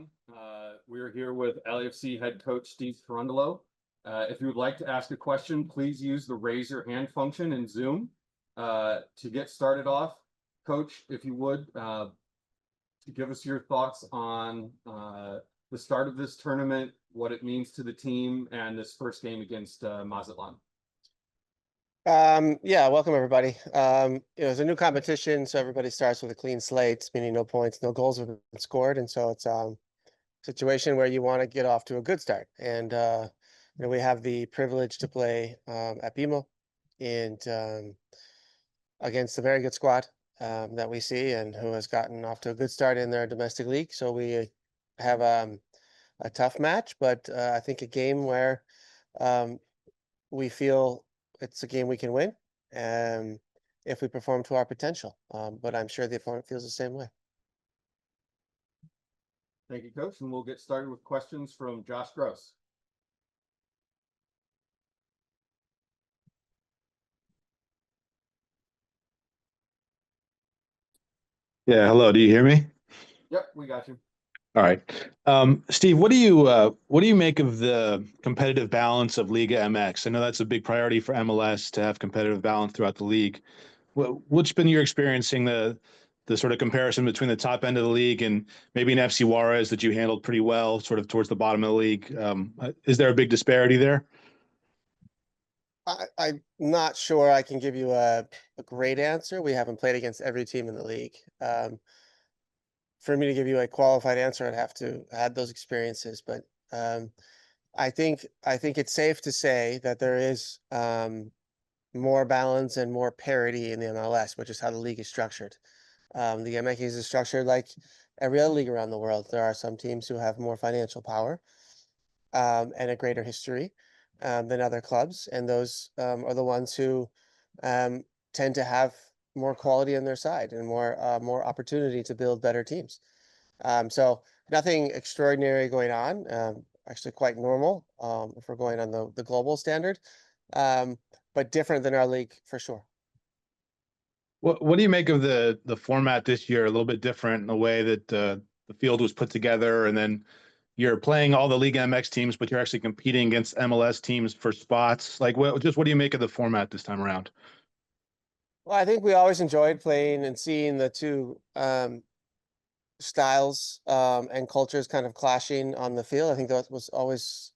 everyone. We're here with LAFC head coach Steve Cherundolo. If you would like to ask a question, please use the raise your hand function in Zoom. To get started off, Coach, if you would, to give us your thoughts on the start of this tournament, what it means to the team, and this first game against Mazatlan. Yeah, welcome everybody. It's a new competition, so everybody starts with a clean slate, meaning no points, no goals have been scored, and so it's a situation where you want to get off to a good start. And we have the privilege to play at BMO and against a very good squad that we see and who has gotten off to a good start in their domestic league. So we have a tough match, but I think a game where we feel it's a game we can win if we perform to our potential. But I'm sure the opponent feels the same way. Thank you, Coach. And we'll get started with questions from Josh Gross. Yeah, hello. Do you hear me? Yep, we got you. All right. Steve, what do you make of the competitive balance of Liga MX? I know that's a big priority for MLS to have competitive balance throughout the league. What's been your experiencing the sort of comparison between the top end of the league and maybe an FC Juarez that you handled pretty well, sort of towards the bottom of the league? Is there a big disparity there? I'm not sure I can give you a great answer. We haven't played against every team in the league. For me to give you a qualified answer, I'd have to add those experiences. But I think it's safe to say that there is more balance and more parity in the MLS, which is how the league is structured. The MX is structured like every other league around the world. There are some teams who have more financial power and a greater history than other clubs, and those are the ones who tend to have more quality on their side and more opportunity to build better teams. So nothing extraordinary going on. Actually, quite normal if we're going on the global standard, but different than our league for sure. What do you make of the format this year? A little bit different in the way that the field was put together, and then you're playing all the Liga MX teams, but you're actually competing against MLS teams for spots. Like, what do you make of the format this time around? Well, I think we always enjoyed playing and seeing the two styles and cultures kind of clashing on the field. I think that was always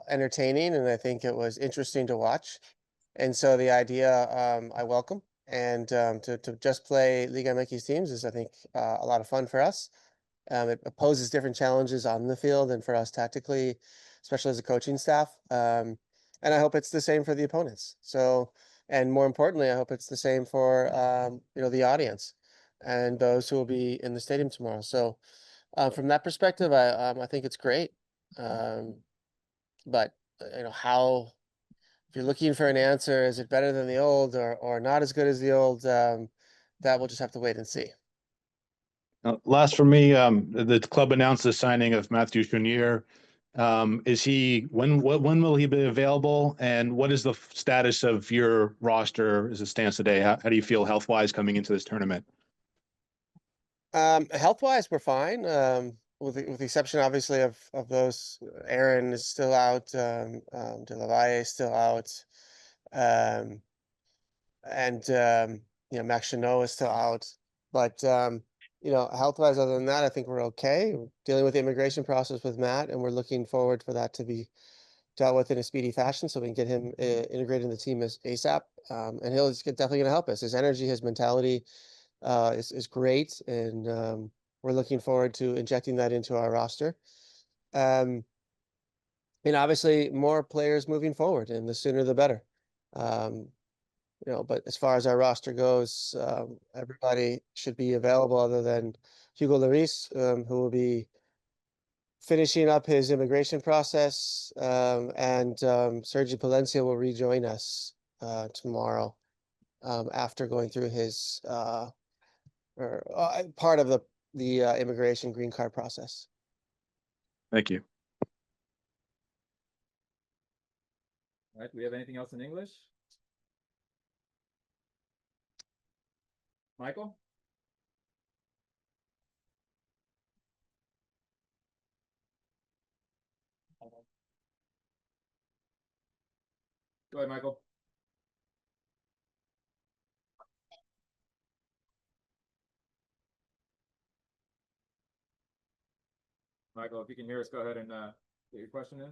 entertaining, and I think it was interesting to watch. And so the idea I welcome, and to just play Liga MX teams is, I think, a lot of fun for us. It poses different challenges on the field and for us tactically, especially as a coaching staff. And I hope it's the same for the opponents. So, and more importantly, I hope it's the same for the audience and those who will be in the stadium tomorrow. So, from that perspective, I think it's great. But how, if you're looking for an answer, is it better than the old or not as good as the old? That we'll just have to wait and see. Last for me, the club announced the signing of Matthew Chenier. When will he be available, and what is the status of your roster as it stands today? How do you feel health-wise coming into this tournament? Health-wise, we're fine. With the exception, obviously, of those. Aaron is still out. De La Valle is still out. Max Chanot is still out. But health-wise, other than that, I think we're okay. We're dealing with the immigration process with Matt, and we're looking forward for that to be dealt with in a speedy fashion so we can get him integrated in the team as ASAP. And he's definitely going to help us. His energy, his mentality is great, and we're looking forward to injecting that into our roster. And obviously, more players moving forward, and the sooner the better. But as far as our roster goes, everybody should be available other than Hugo Lloris, who will be finishing up his immigration process, and Sergi Palencia will rejoin us tomorrow after going through his part of the immigration green card process. Thank you. All right. Do we have anything else in English? Michael? Go ahead, Michael. Michael, if you can hear us, go ahead and get your question in.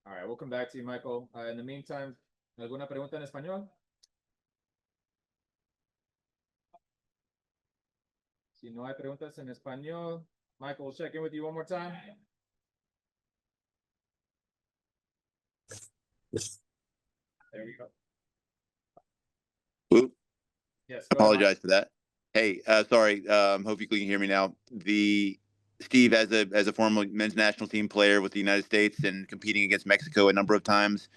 All right, we'll come back to you, Michael. In the meantime, ¿alguna pregunta en español? Si no hay preguntas en español, Michael, we'll check in with you one more time. There we go. Oop, Yes. Go ahead, Mike. apologize for that. Hey, sorry. Hope you can hear me now. Steve, as a former men's national team player with the United States and competing against Mexico a number of times,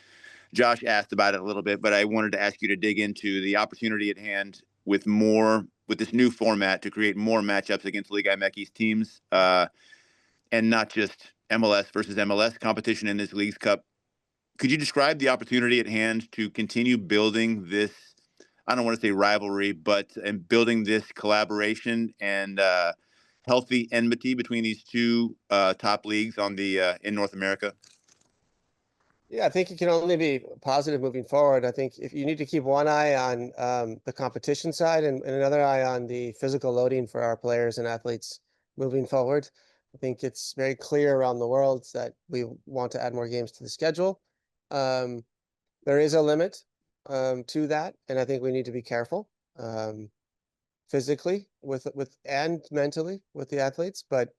Josh asked about it a little bit, but I wanted to ask you to dig into the opportunity at hand with this new format to create more matchups against Liga MX teams, and not just MLS versus MLS competition in this Leagues Cup. Could you describe the opportunity at hand to continue building this, I don't want to say rivalry, but and building this collaboration and healthy enmity between these two top leagues in North America? Yeah, I think it can only be positive moving forward. I think if you need to keep one eye on the competition side and another eye on the physical loading for our players and athletes moving forward. I think it's very clear around the world that we want to add more games to the schedule. There is a limit to that, and I think we need to be careful physically and mentally with the athletes. But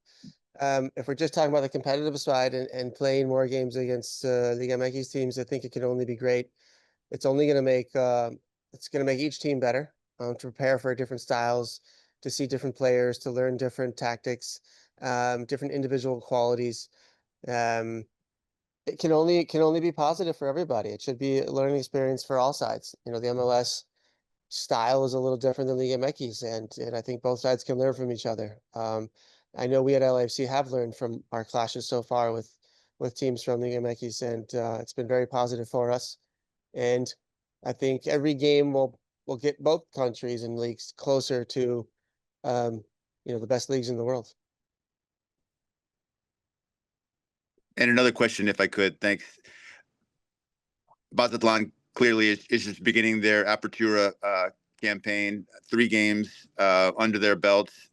if we're just talking about the competitive side and playing more games against Liga MX teams, I think it can only be great. It's only going to make each team better to prepare for different styles, to see different players, to learn different tactics, different individual qualities. It can only be positive for everybody. It should be a learning experience for all sides. You know, the MLS style is a little different than Liga MX, and I think both sides can learn from each other. I know we at LAFC have learned from our clashes so far with teams from Liga MX, and it's been very positive for us. And I think every game will get both countries and leagues closer to the best leagues in the world. And another question, if I could, thanks. Mazatlan clearly is just beginning their Apertura campaign, 3 games under their belts.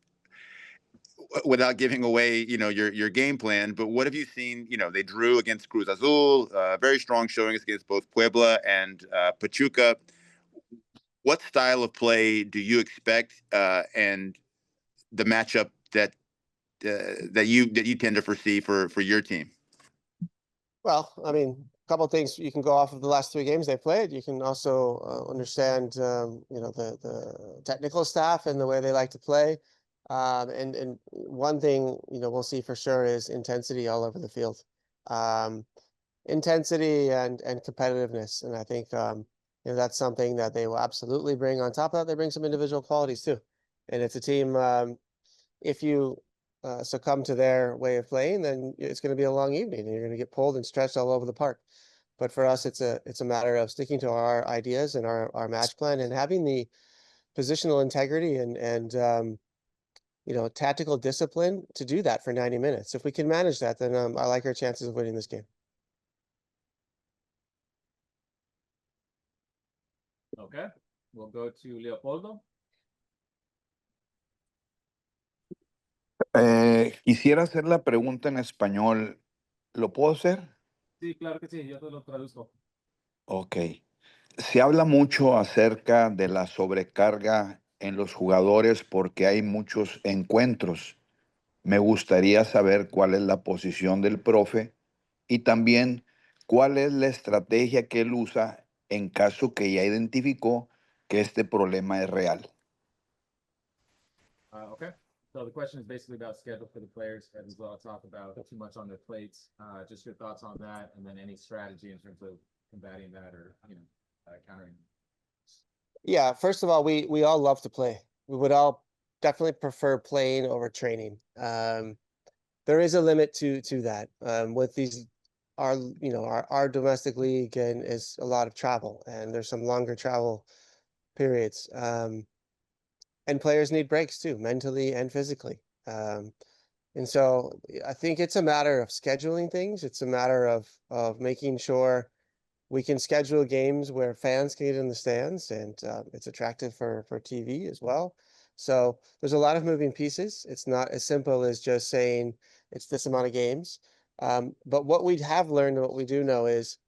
Without giving away, your game plan, but what have you seen? They drew against Cruz Azul, very strong showings against both Puebla and Pachuca. What style of play do you expect, and the matchup that you tend to foresee for your team? Well, I mean, a couple of things you can go off of the last 3 games they played. You can also understand, the technical staff and the way they like to play. And one thing, we'll see for sure is intensity all over the field. Intensity and competitiveness. And I think, that's something that they will absolutely bring. On top of that, they bring some individual qualities too. And it's a team, if you succumb to their way of playing, then it's going to be a long evening and you're going to get pulled and stretched all over the park. But for us, it's a matter of sticking to our ideas and our match plan and having the positional integrity and tactical discipline to do that for 90 minutes. If we can manage that, then I like our chances of winning this game. Okay, we'll go to Leopoldo. Quisiera hacer la pregunta en español. ¿Lo puedo hacer? Sí, claro que sí, yo te lo traduzco. Ok. Se habla mucho acerca de la sobrecarga en los jugadores porque hay muchos encuentros. Me gustaría saber cuál es la posición del profe y también cuál es la estrategia que él usa en caso que ya identificó que este problema es real. Okay. So the question is basically about schedule for the players, as well as talk about too much on their plates. Just your thoughts on that, and then any strategy in terms of combating that or countering. Yeah, first of all, we all love to play. We would all definitely prefer playing over training. There is a limit to that. With these, our domestic league and is a lot of travel, and there's some longer travel periods. and players need breaks too, mentally and physically. And so I think it's a matter of scheduling things. It's a matter of making sure we can schedule games where fans can get in the stands, and it's attractive for TV as well. So there's a lot of moving pieces. It's not as simple as just saying it's this amount of games. But what we have learned and what we do know is,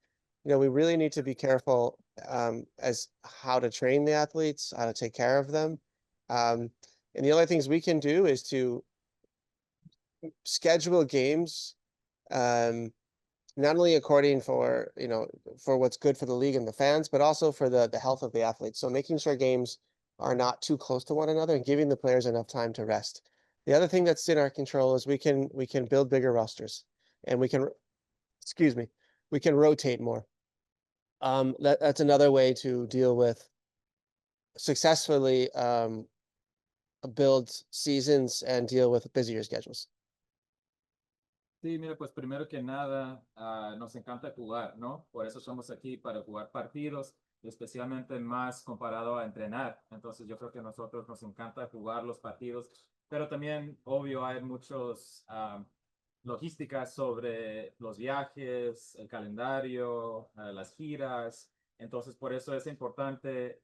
we really need to be careful as how to train the athletes, how to take care of them. And the only things we can do is to schedule games not only according for what's good for the league and the fans, but also for the health of the athletes. So making sure games are not too close to one another and giving the players enough time to rest. The other thing that's in our control is we can build bigger rosters, and we can rotate more. That's another way to deal with successfully build seasons and deal with busier schedules. Sí, mira, pues primero que nada, nos encanta jugar, ¿no? Por eso somos aquí, para jugar partidos, especialmente más comparado a entrenar. Entonces yo creo que a nosotros nos encanta jugar los partidos, pero también, obvio, hay muchos logísticas sobre los viajes, el calendario, las giras. Entonces, por eso es importante,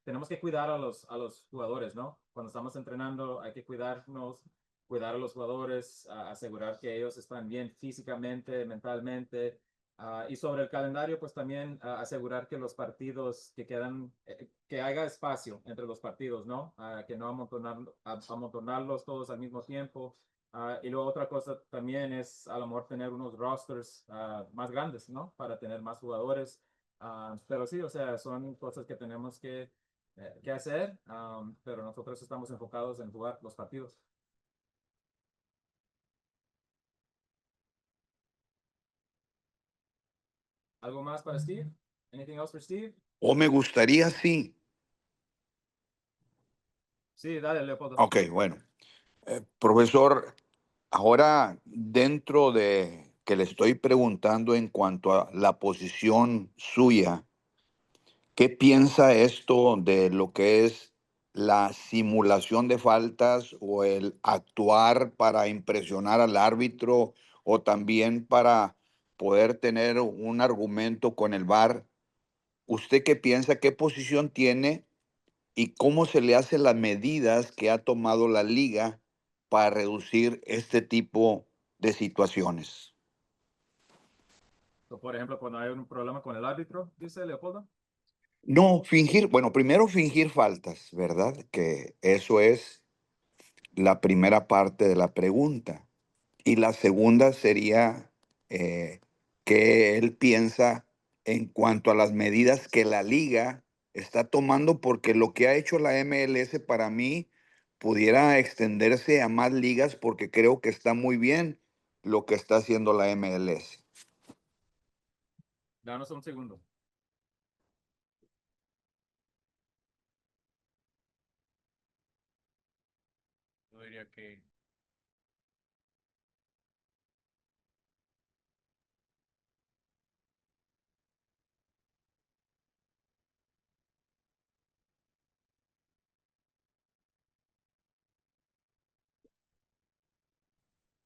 tenemos que cuidar a los jugadores, ¿no? Cuando estamos entrenando hay que cuidar a los jugadores, asegurar que ellos están bien físicamente, mentalmente, y sobre el calendario, pues también asegurar que los partidos que quedan, que haya espacio entre los partidos, ¿no? Que no amontonarlos todos al mismo tiempo. Y luego otra cosa también es a lo mejor tener unos rosters más grandes, ¿no? Para tener más jugadores. Pero sí, o sea, son cosas que tenemos que hacer, pero nosotros estamos enfocados en jugar los partidos. ¿Algo más para Steve? Anything else for Steve? O me gustaría, sí. Sí, dale, Leopoldo. Ok, bueno. Profesor, ahora dentro de que le estoy preguntando en cuanto a la posición suya, ¿qué piensa esto de lo que es la simulación de faltas o el actuar para impresionar al árbitro o también para poder tener un argumento con el VAR? ¿Usted qué piensa? ¿Qué posición tiene? ¿Y cómo se le hacen las medidas que ha tomado la liga para reducir este tipo de situaciones? So, por ejemplo, cuando hay un problema con el árbitro, dice Leopoldo. No, fingir, bueno, primero fingir faltas, ¿verdad? Que eso es la primera parte de la pregunta. Y la segunda sería qué él piensa en cuanto a las medidas que la liga está tomando, porque lo que ha hecho la MLS para mí pudiera extenderse a más ligas, porque creo que está muy bien lo que está haciendo la MLS. Danos un segundo. Yo diría que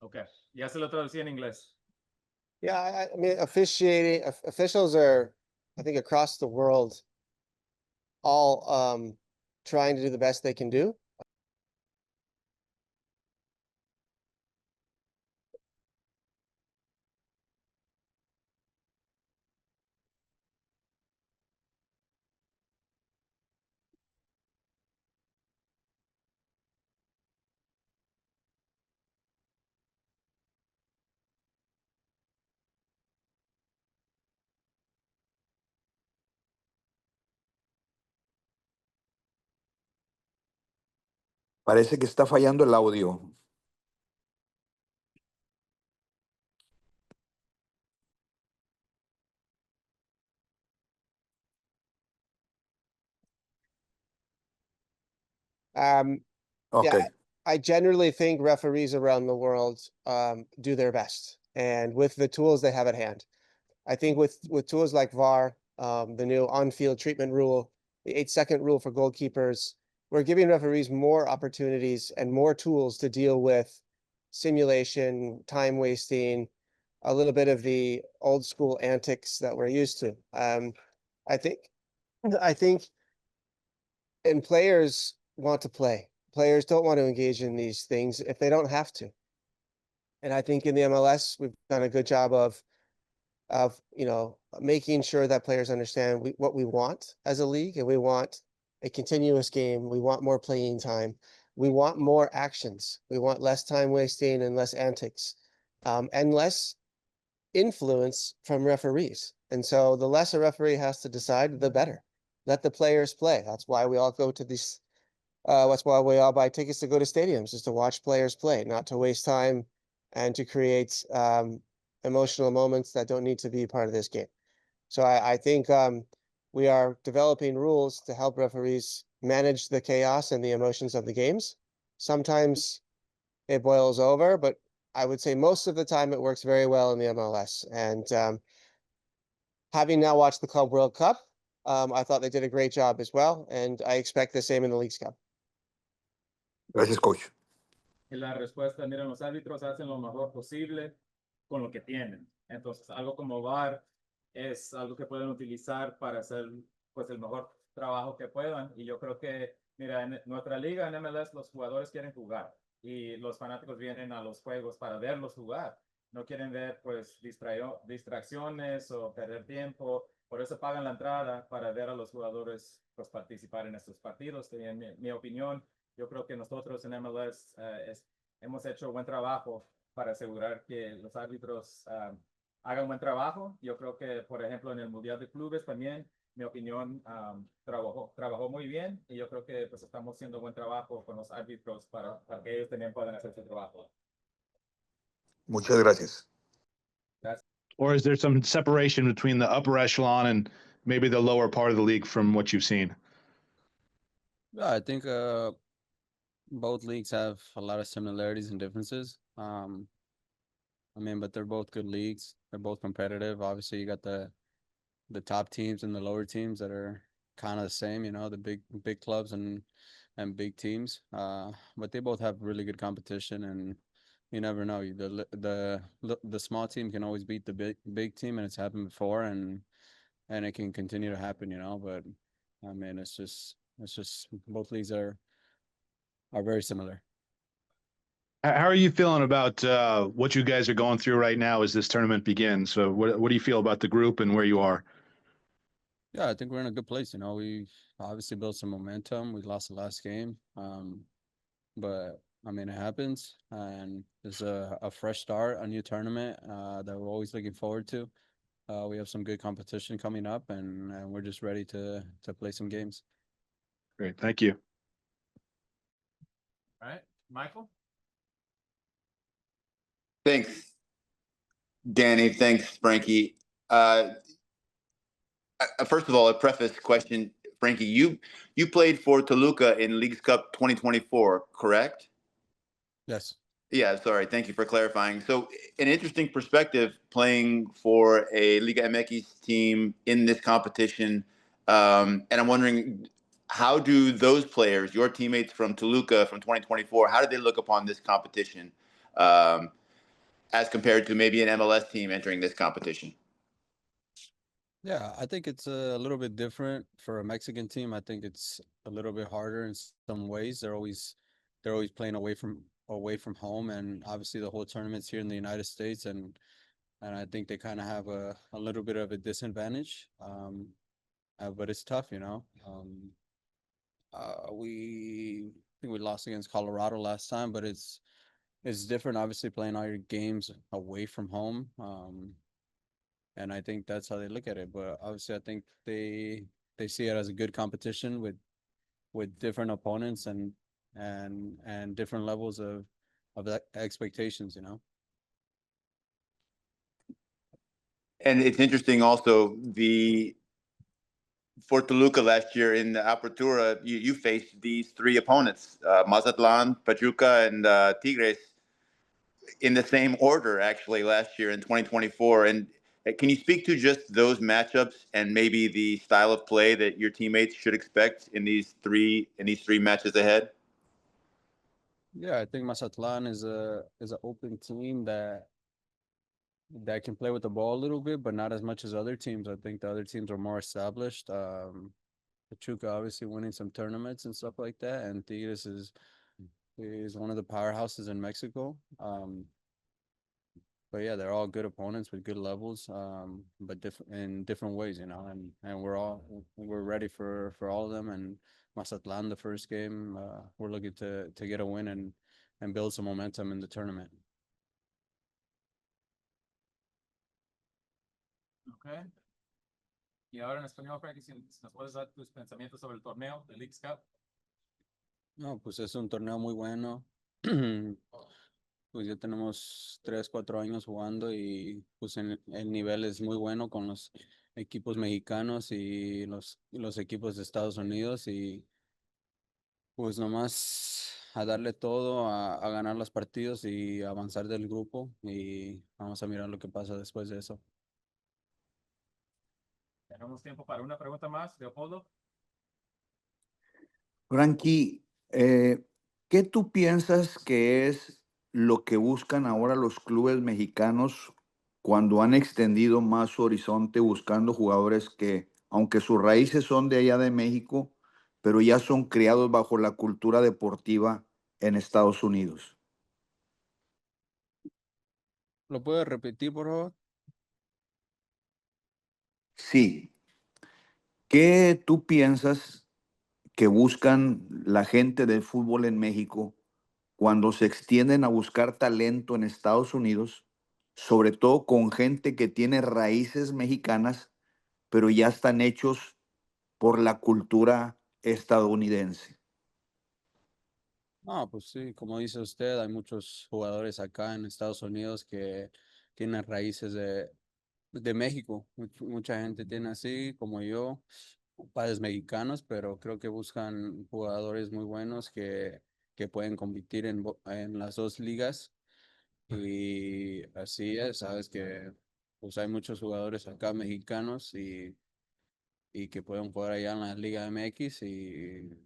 okay. Ya se lo traducí en inglés. Yeah, I mean, officials are, I think, across the world, all trying to do the best they can do. Parece que está fallando el audio. Ok. Yeah, I generally think referees around the world do their best, and with the tools they have at hand. I think with tools like VAR, the new on-field treatment rule, the 8-second rule for goalkeepers, we're giving referees more opportunities and more tools to deal with simulation, time wasting, a little bit of the old school antics that we're used to. I think, I think, and players want to play. Players don't want to engage in these things if they don't have to. And I think in the MLS, we've done a good job of making sure that players understand what we want as a league, and we want a continuous game. We want more playing time. We want more actions. We want less time wasting and less antics, and less influence from referees. And so the less a referee has to decide, the better. Let the players play. That's why we all go to these. That's why we all buy tickets to go to stadiums, is to watch players play, not to waste time and to create emotional moments that don't need to be part of this game. So I think we are developing rules to help referees manage the chaos and the emotions of the games. Sometimes it boils over, but I would say most of the time it works very well in the MLS. And having now watched the Club World Cup, I thought they did a great job as well, and I expect the same in the Leagues Cup. Gracias, coach. Y la respuesta, miren, los árbitros hacen lo mejor posible con lo que tienen. Entonces, algo como VAR es algo que pueden utilizar para hacer pues el mejor trabajo que puedan. Y yo creo que, mira, en nuestra liga en MLS los jugadores quieren jugar y los fanáticos vienen a los juegos para verlos jugar. No quieren ver pues distracciones o perder tiempo. Por eso pagan la entrada para ver a los jugadores pues participar en estos partidos. Y en mi opinión, yo creo que nosotros en MLS hemos hecho buen trabajo para asegurar que los árbitros hagan buen trabajo. Yo creo que, por ejemplo, en el Mundial de Clubes también, mi opinión, trabajó muy bien y yo creo que pues estamos haciendo buen trabajo con los árbitros para que ellos también puedan hacer su trabajo. Muchas gracias. Or is there some separation between the upper echelon and maybe the lower part of the league from what you've seen? Yeah, I think both leagues have a lot of similarities and differences. But they're both good leagues. They're both competitive. Obviously, you got the top teams and the lower teams that are kind of the same. The big clubs and big teams. But they both have really good competition, and you never know. The small team can always beat the big team, and it's happened before, and it can continue to happen. But it's just both leagues are very similar. How are you feeling about what you guys are going through right now as this tournament begins? So what do you feel about the group and where you are? Yeah, I think we're in a good place. We've obviously built some momentum. We lost the last game, but it happens, and there's a fresh start, a new tournament that we're always looking forward to. We have some good competition coming up, and we're just ready to play some games. Great, thank you. All right, Michael? Thanks, Danny. Thanks, Frankie. First of all, a preface question, Frankie. You played for Toluca in Leagues Cup 2024, correct? Yes. Yeah, sorry. Thank you for clarifying. So, an interesting perspective playing for a Liga MX team in this competition. And I'm wondering, how do those players, your teammates from Toluca from 2024, how do they look upon this competition as compared to maybe an MLS team entering this competition? Yeah, I think it's a little bit different for a Mexican team. I think it's a little bit harder in some ways. They're always playing away from home, and obviously the whole tournament's here in the United States, and I think they kind of have a little bit of a disadvantage. But it's tough, I think we lost against Colorado last time, but it's different, obviously, playing all your games away from home. And I think that's how they look at it. But obviously, I think they see it as a good competition with different opponents and different levels of expectations, And it's interesting also, for Toluca last year in the Apertura, you faced these three opponents, Mazatlan, Pachuca, and Tigres, in the same order actually last year in 2024. And Can you speak to just those matchups and maybe the style of play that your teammates should expect in these three matches ahead? Yeah, I think Mazatlan is an open team that can play with the ball a little bit, but not as much as other teams. I think the other teams are more established. Pachuca obviously winning some tournaments and stuff like that, and Tigres is one of the powerhouses in Mexico. But yeah, they're all good opponents with good levels, but in different ways, you know. And we're ready for all of them. And Mazatlan, the first game, we're looking to get a win and build some momentum in the tournament. Okay. Y ahora en español, Frankie, si nos puedes dar tus pensamientos sobre el torneo, el Leagues Cup. No, pues es un torneo muy bueno. Pues ya tenemos 3, 4 años jugando y pues el nivel es muy bueno con los equipos mexicanos y los equipos de Estados Unidos y pues nomás a darle todo, a ganar los partidos y avanzar del grupo y vamos a mirar lo que pasa después de eso. Tenemos tiempo para una pregunta más, Leopoldo. Frankie, ¿qué tú piensas que es lo que buscan ahora los clubes mexicanos cuando han extendido más su horizonte buscando jugadores que, aunque sus raíces son de allá de México, pero ya son criados bajo la cultura deportiva en Estados Unidos? ¿Lo puedes repetir, por favor? Sí. ¿Qué tú piensas que buscan la gente del fútbol en México cuando se extienden a buscar talento en Estados Unidos, sobre todo con gente que tiene raíces mexicanas, pero ya están hechos por la cultura estadounidense? No, pues sí, como dice usted, hay muchos jugadores acá en Estados Unidos que tienen raíces de México. Mucha gente tiene así, como yo, padres mexicanos, pero creo que buscan jugadores muy buenos que pueden competir en las dos ligas. Y así es, sabes que pues hay muchos jugadores acá mexicanos y que pueden jugar allá en la Liga MX y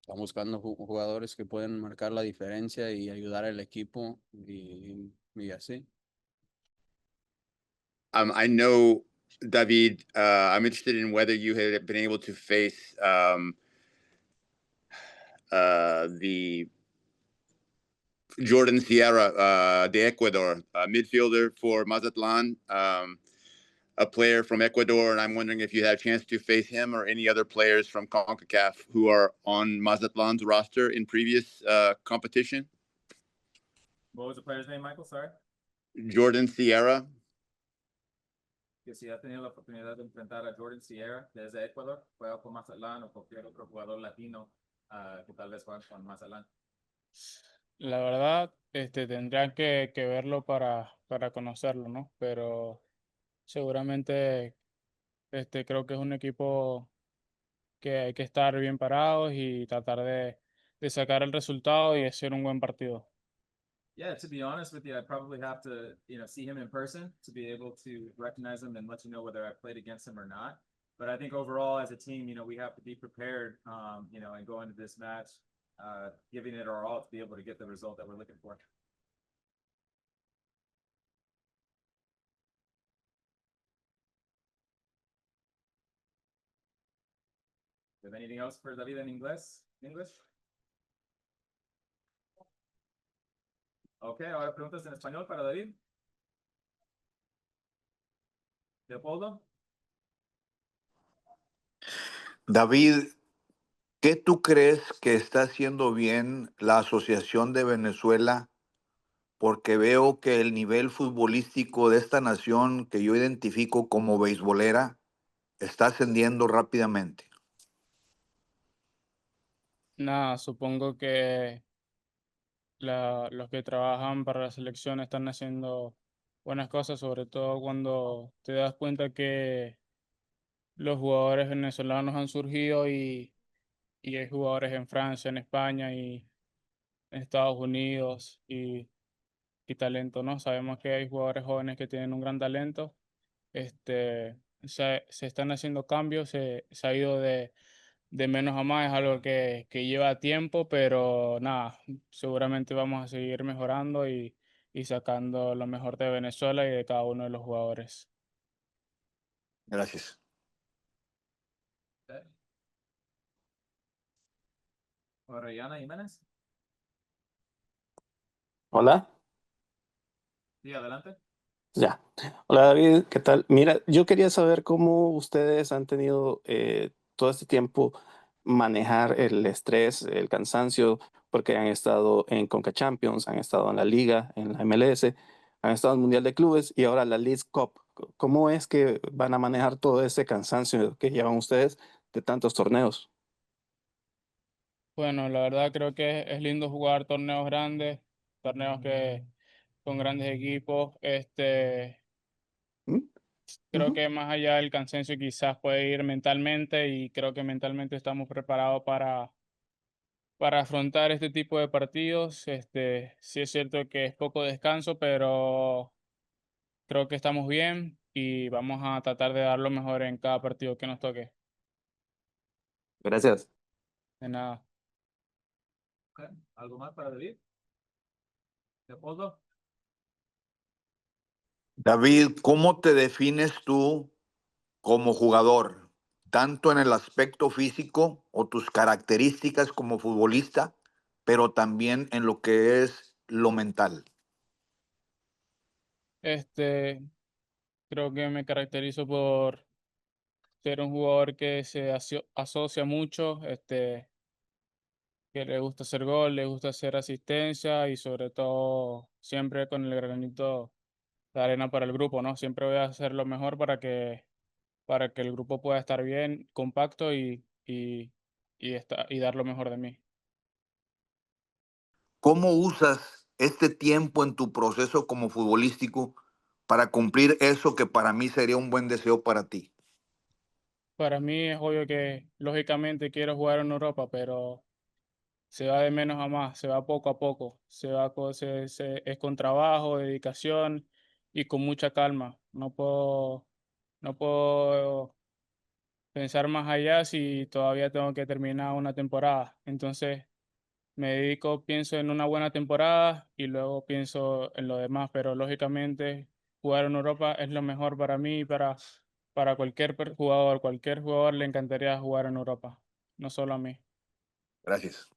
están buscando jugadores que pueden marcar la diferencia y ayudar al equipo y así. I know, David, I'm interested in whether you had been able to face the Jordan Sierra de Ecuador, midfielder for Mazatlan, a player from Ecuador, and I'm wondering if you had a chance to face him or any other players from CONCACAF who are on Mazatlan's roster in previous competition. What was the player's name, Michael? Sorry. Jordan Sierra. Que si ha tenido la oportunidad de enfrentar a Jordan Sierra desde Ecuador, juega con Mazatlán o cualquier otro jugador latino que tal vez juegue con Mazatlán. La verdad, tendrían que verlo para conocerlo, ¿no? Pero seguramente, creo que es un equipo que hay que estar bien parados y tratar de sacar el resultado y hacer un buen partido. Yeah, to be honest with you, I'd probably have to, see him in person to be able to recognize him and let you know whether I played against him or not. But I think overall, as a team, we have to be prepared, and go into this match, giving it our all to be able to get the result that we're looking for. Do you have anything else for David in English? Okay, ahora preguntas en español para David. Leopoldo. David, ¿qué tú crees que está haciendo bien la Asociación de Venezuela? Porque veo que el nivel futbolístico de esta nación, que yo identifico como beisbolera, está ascendiendo rápidamente. Nada, supongo que los que trabajan para la selección están haciendo buenas cosas, sobre todo cuando te das cuenta que los jugadores venezolanos han surgido y hay jugadores en Francia, en España y en Estados Unidos y talento, ¿no? Sabemos que hay jugadores jóvenes que tienen un gran talento Se están haciendo cambios, se ha ido de menos a más, es algo que lleva tiempo, pero nada, seguramente vamos a seguir mejorando y sacando lo mejor de Venezuela y de cada uno de los jugadores. Gracias. Orellana Jiménez. Hola, Sí, adelante. ya. Hola David, ¿qué tal? Mira, yo quería saber cómo ustedes han tenido todo este tiempo manejar el estrés, el cansancio, porque han estado en Conca Champions, han estado en la Liga, en la MLS, han estado en el Mundial de Clubes y ahora la League Cup. ¿Cómo es que van a manejar todo ese cansancio que llevan ustedes de tantos torneos? Bueno, la verdad creo que es lindo jugar torneos grandes, torneos que con grandes equipos. ¿Mm? Creo Ujú. que más allá del cansancio quizás puede ir mentalmente y creo que mentalmente estamos preparados para afrontar este tipo de partidos. Sí es cierto que es poco descanso, pero creo que estamos bien y vamos a tratar de dar lo mejor en cada partido que nos toque. Gracias. De nada. Ok. ¿Algo más para David? Leopoldo. David, ¿cómo te defines tú como jugador? Tanto en el aspecto físico o tus características como futbolista, pero también en lo que es lo mental. Este, Creo que me caracterizo por ser un jugador que se asocia mucho, que le gusta hacer gol, le gusta hacer asistencia y sobre todo siempre con el granito de arena para el grupo, ¿no? Siempre voy a hacer lo mejor para que el grupo pueda estar bien, compacto y dar lo mejor de mí. ¿Cómo usas este tiempo en tu proceso como futbolístico para cumplir eso que para mí sería un buen deseo para ti? Para mí es obvio que lógicamente quiero jugar en Europa, pero se va de menos a más, se va poco a poco, es con trabajo, dedicación y con mucha calma. No puedo pensar más allá si todavía tengo que terminar una temporada. Entonces me dedico, pienso en una buena temporada y luego pienso en lo demás, pero lógicamente jugar en Europa es lo mejor para mí y para cualquier jugador le encantaría jugar en Europa, no solo a mí. Gracias.